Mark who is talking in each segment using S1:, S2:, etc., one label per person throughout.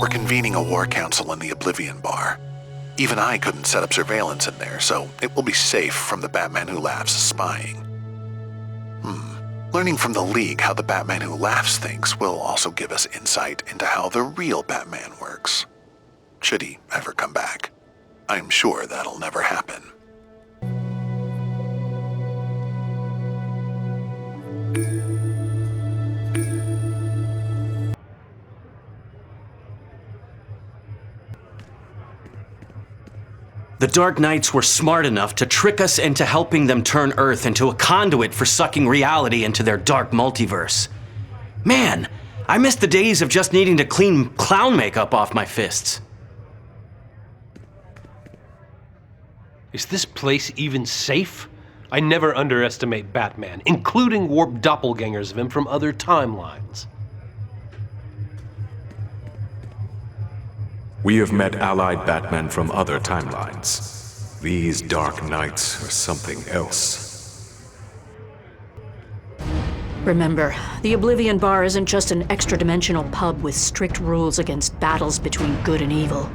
S1: We're convening a war council in the Oblivion Bar. Even I couldn't set up surveillance in there, so it will be safe from the Batman Who Laughs spying. Learning from the League how the Batman Who Laughs thinks will also give us insight into how the real Batman works. Should he ever come back. I'm sure that'll never happen.
S2: The Dark Knights were smart enough to trick us into helping them turn Earth into a conduit for sucking reality into their dark multiverse. Man, I miss the days of just needing to clean clown makeup off my fists.
S3: Is this place even safe? I never underestimate Batman, including warped doppelgangers of him from other timelines.
S4: We have met allied Batman from other timelines. These Dark Knights are something else.
S5: Remember, the Oblivion Bar isn't just an extra-dimensional pub with strict rules against battles between good and evil.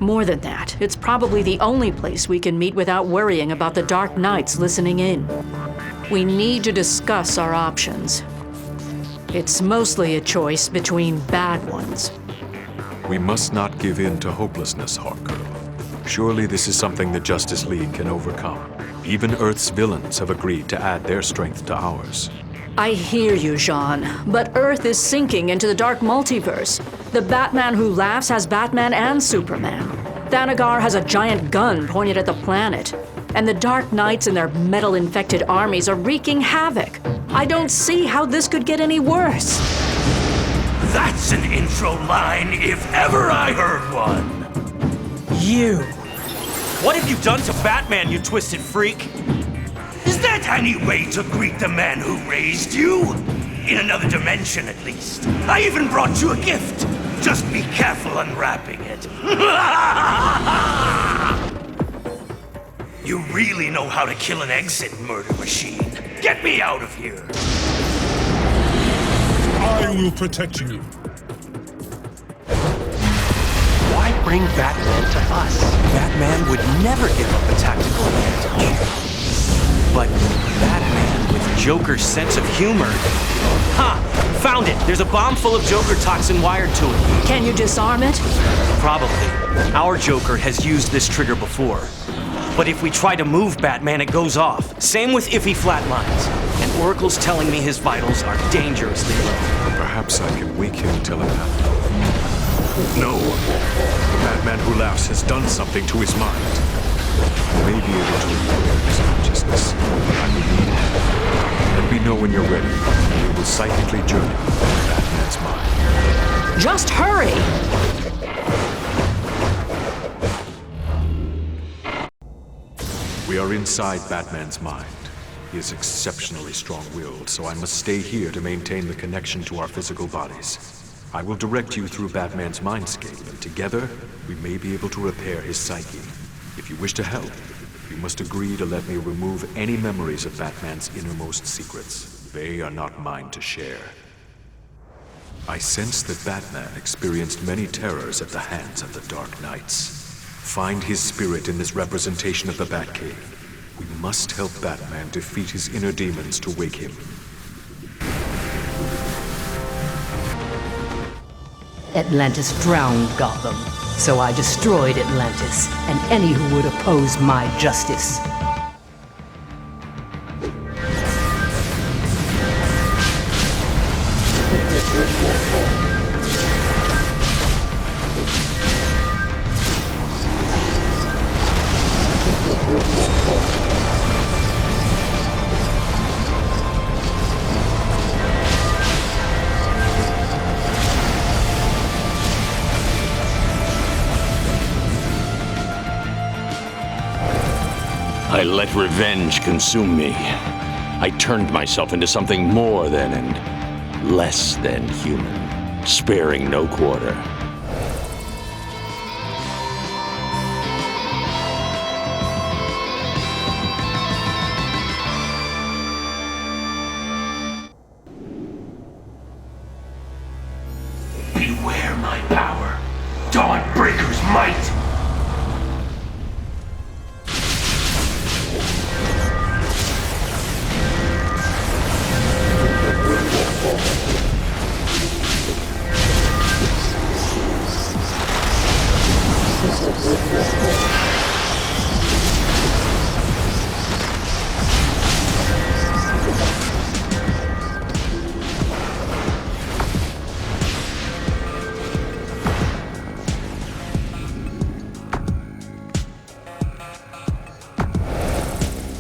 S5: More than that, it's probably the only place we can meet without worrying about the Dark Knights listening in. We need to discuss our options. It's mostly a choice between bad ones.
S4: We must not give in to hopelessness, Hawkgirl. Surely this is something the Justice League can overcome. Even Earth's villains have agreed to add their strength to ours.
S5: I hear you, Jean, but Earth is sinking into the dark multiverse. The Batman Who Laughs has Batman and Superman. Thanagar has a giant gun pointed at the planet. And the Dark Knights and their metal-infected armies are wreaking havoc. I don't see how this could get any worse.
S6: That's an intro line if ever I heard one.
S2: You! What have you done to Batman, you twisted freak?
S6: Is that any way to greet the man who raised you? In another dimension, at least. I even brought you a gift. Just be careful unwrapping it. You really know how to kill an exit, murder machine. Get me out of here.
S7: I will protect you.
S3: Why bring Batman to us?
S2: Batman would never give up a tactical advantage. But Batman with Joker's sense of humor. Ha! Found it! There's a bomb full of Joker toxin wired to it.
S5: Can you disarm it?
S2: Probably. Our Joker has used this trigger before. But if we try to move Batman, it goes off. Same with if he flatlines. And Oracle's telling me his vitals are dangerously low.
S4: Perhaps I can wake him telepathically. No! The Batman Who Laughs has done something to his mind. I may be able to repair his consciousness, but I will need help. Let me know when you're ready. We will psychically journey into Batman's mind.
S5: Just hurry!
S4: We are inside Batman's mind. He is exceptionally strong-willed, so I must stay here to maintain the connection to our physical bodies. I will direct you through Batman's mindscape, and together, we may be able to repair his psyche. If you wish to help, you must agree to let me remove any memories of Batman's innermost secrets. They are not mine to share. I sense that Batman experienced many terrors at the hands of the Dark Knights. Find his spirit in this representation of the Batcave. We must help Batman defeat his inner demons to wake him.
S8: Atlantis drowned Gotham, so I destroyed Atlantis and any who would oppose my justice.
S6: I let revenge consume me. I turned myself into something more than and less than human, sparing no quarter. Beware my power. Dawnbreaker's might.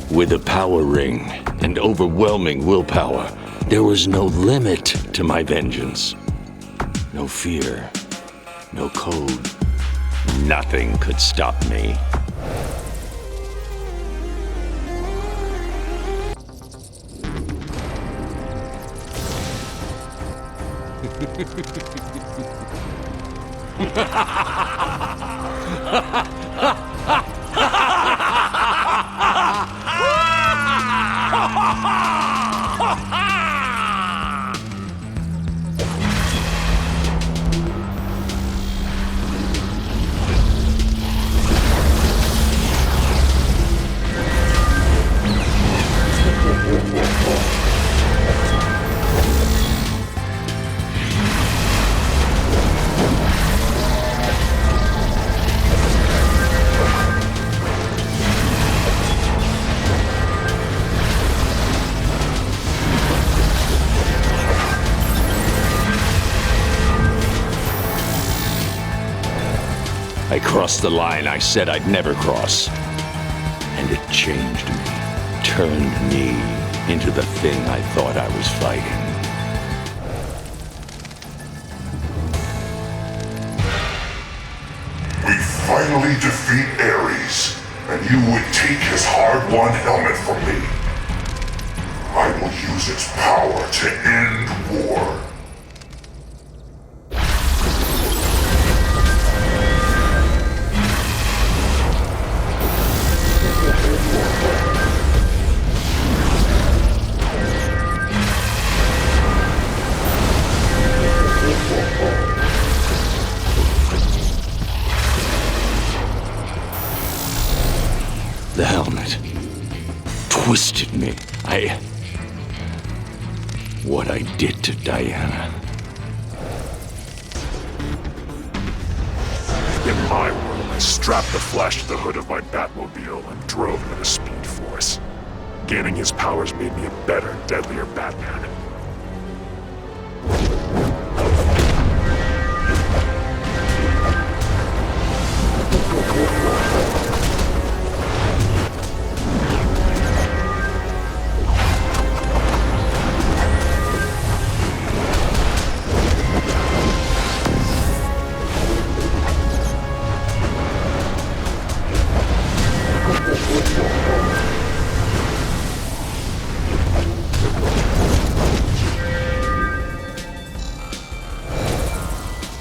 S9: With a power ring and overwhelming willpower, there was no limit to my vengeance. No fear, no code. Nothing could stop me. I crossed the line I said I'd never cross. And it changed me, turned me into the thing I thought I was fighting.
S10: We finally defeat Ares, and you would take his hard-won helmet from me. I will use its power to end war.
S9: The helmet twisted me. What I did to Diana.
S10: In my world, I strapped the Flash to the hood of my Batmobile and drove him in a Speed Force. Gaining his powers made me a better, deadlier Batman.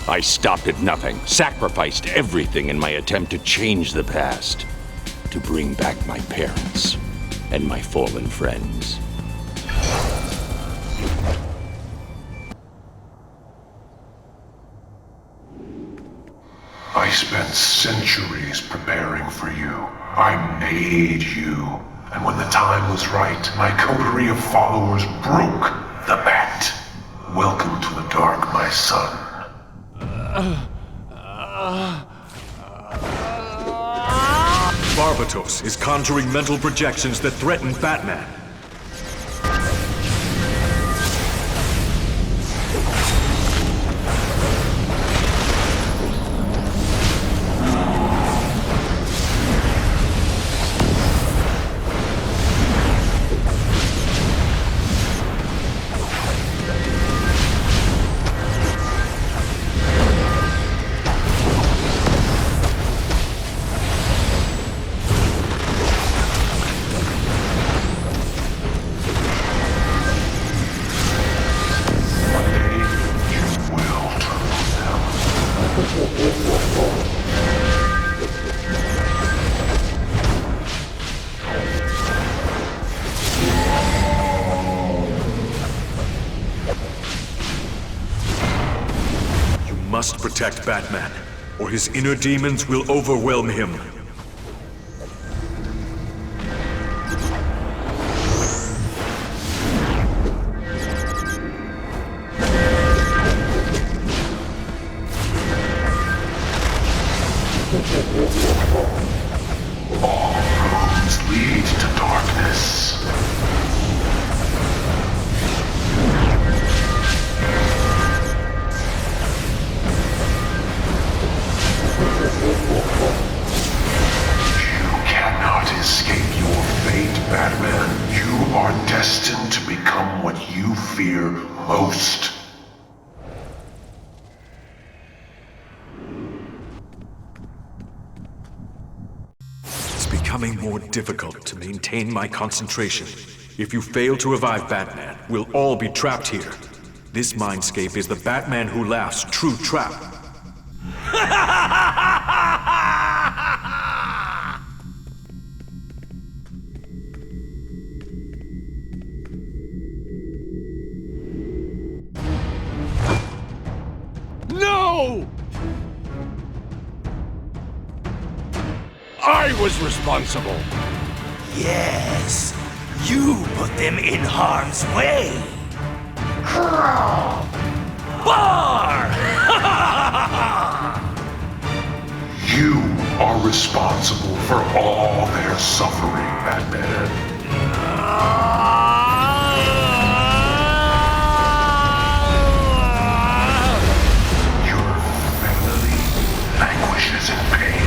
S9: I stopped at nothing, sacrificed everything in my attempt to change the past, to bring back my parents and my fallen friends.
S10: I spent centuries preparing for you. I made you. And when the time was right, my coterie of followers broke the Bat. Welcome to the dark, my son.
S4: Barbatos is conjuring mental projections that threaten Batman.
S10: You
S4: must protect Batman, or his inner demons will overwhelm him.
S10: All roads lead to darkness. You cannot escape your fate, Batman. You are destined to become what you fear most.
S4: It's becoming more difficult to maintain my concentration. If you fail to revive Batman, we'll all be trapped here. This mindscape is the Batman Who Laughs true trap.
S9: No! I was responsible.
S6: Yes, you put them in harm's way. Bar!
S10: You are responsible for all their suffering, Batman. Your family languishes in pain.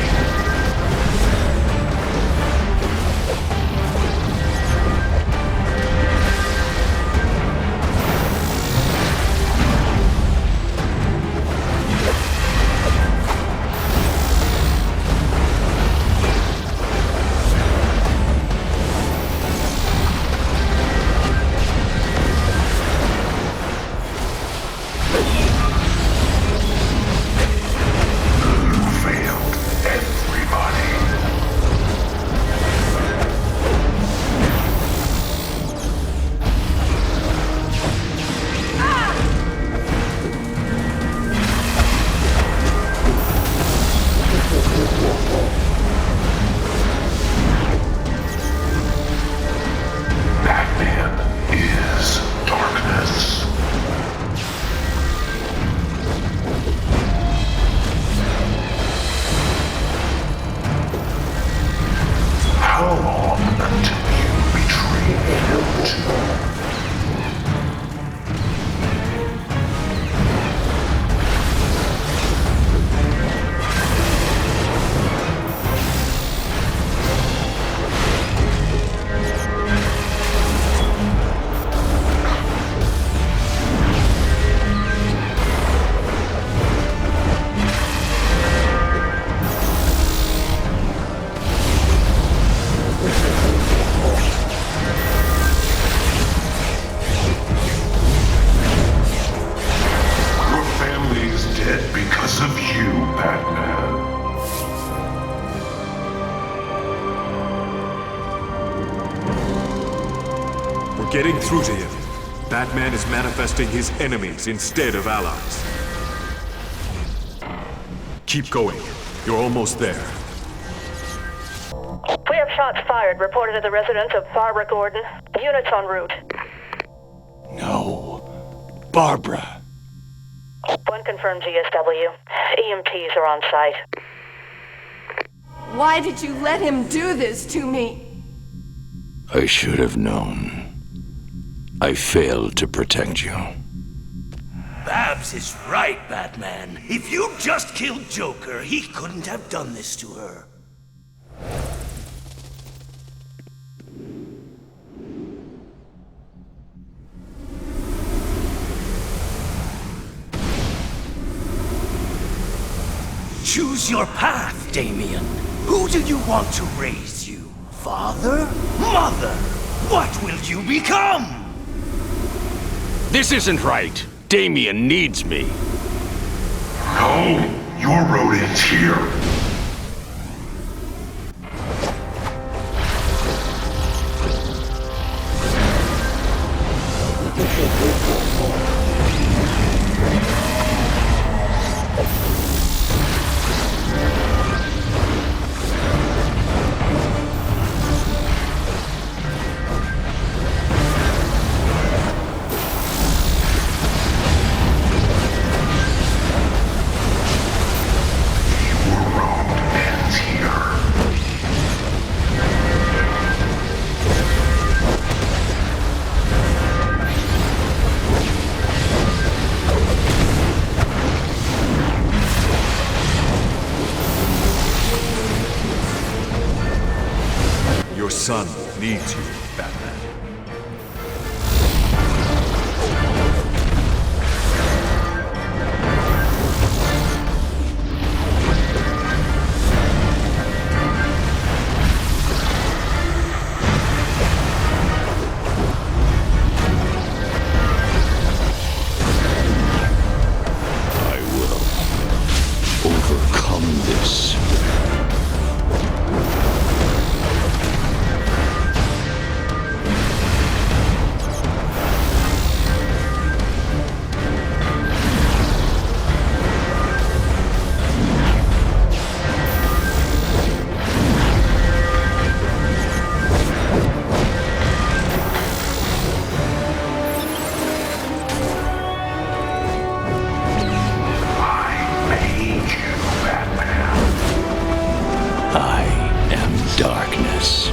S4: Getting through to him. Batman is manifesting his enemies instead of allies. Keep going. You're almost there.
S5: We have shots fired reported at the residence of Barbara Gordon. Units en route.
S9: No. Barbara.
S5: One confirmed GSW. EMTs are on site.
S11: Why did you let him do this to me?
S9: I should have known. I failed to protect you.
S6: Babs is right, Batman. If you just killed Joker, he couldn't have done this to her. Choose your path, Damien. Who do you want to raise you? Father? Mother? What will you become?
S9: This isn't right. Damien needs me.
S10: No, your road ends here.
S4: son needs you, Batman.
S9: Darkness.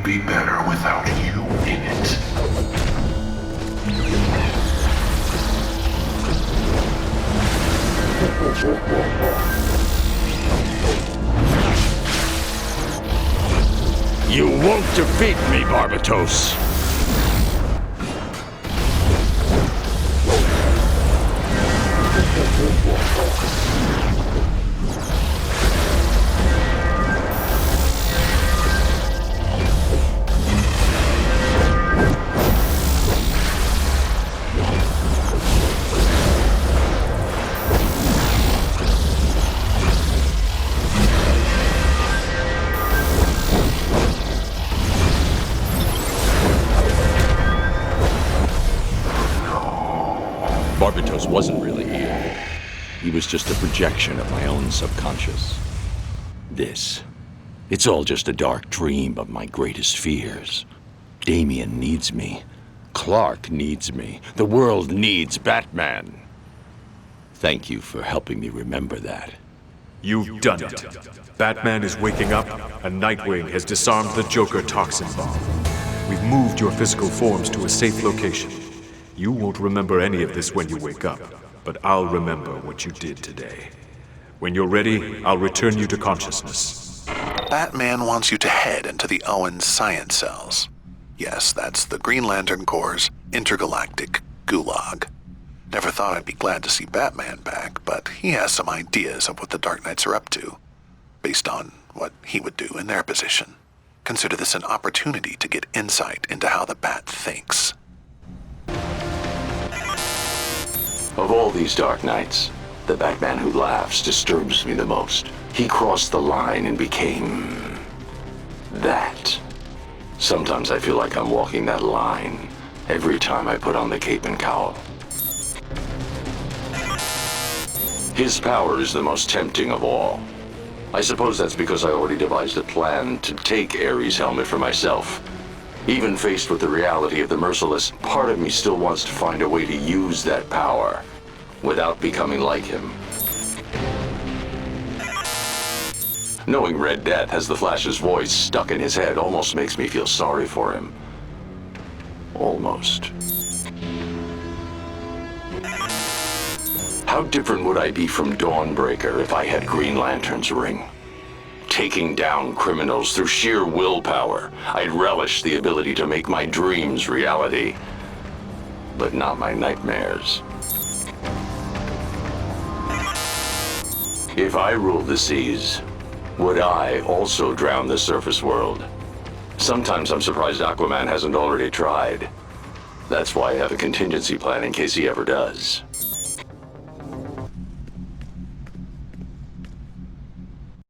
S10: Be better without you in it.
S9: You won't defeat me, Barbatos. Barbatos wasn't really here. He was just a projection of my own subconscious. It's all just a dark dream of my greatest fears. Damian needs me. Clark needs me. The world needs Batman. Thank you for helping me remember that.
S4: You've done it. Batman is waking up, and Nightwing has disarmed the Joker toxin bomb. We've moved your physical forms to a safe location. You won't remember any of this when you wake up, but I'll remember what you did today. When you're ready, I'll return you to consciousness.
S1: Batman wants you to head into the Owen science cells. Yes, that's the Green Lantern Corps' intergalactic gulag. Never thought I'd be glad to see Batman back, but he has some ideas of what the Dark Knights are up to, based on what he would do in their position. Consider this an opportunity to get insight into how the Bat thinks.
S9: Of all these Dark Knights, the Batman who laughs disturbs me the most. He crossed the line and became... that. Sometimes I feel like I'm walking that line every time I put on the cape and cowl. His power is the most tempting of all. I suppose that's because I already devised a plan to take Ares' helmet for myself. Even faced with the reality of the merciless, part of me still wants to find a way to use that power without becoming like him. Knowing Red Death has the Flash's voice stuck in his head almost makes me feel sorry for him. Almost. How different would I be from Dawnbreaker if I had Green Lantern's ring? Taking down criminals through sheer willpower, I'd relish the ability to make my dreams reality, but not my nightmares. If I ruled the seas, would I also drown the surface world? Sometimes I'm surprised Aquaman hasn't already tried. That's why I have a contingency plan in case he ever does.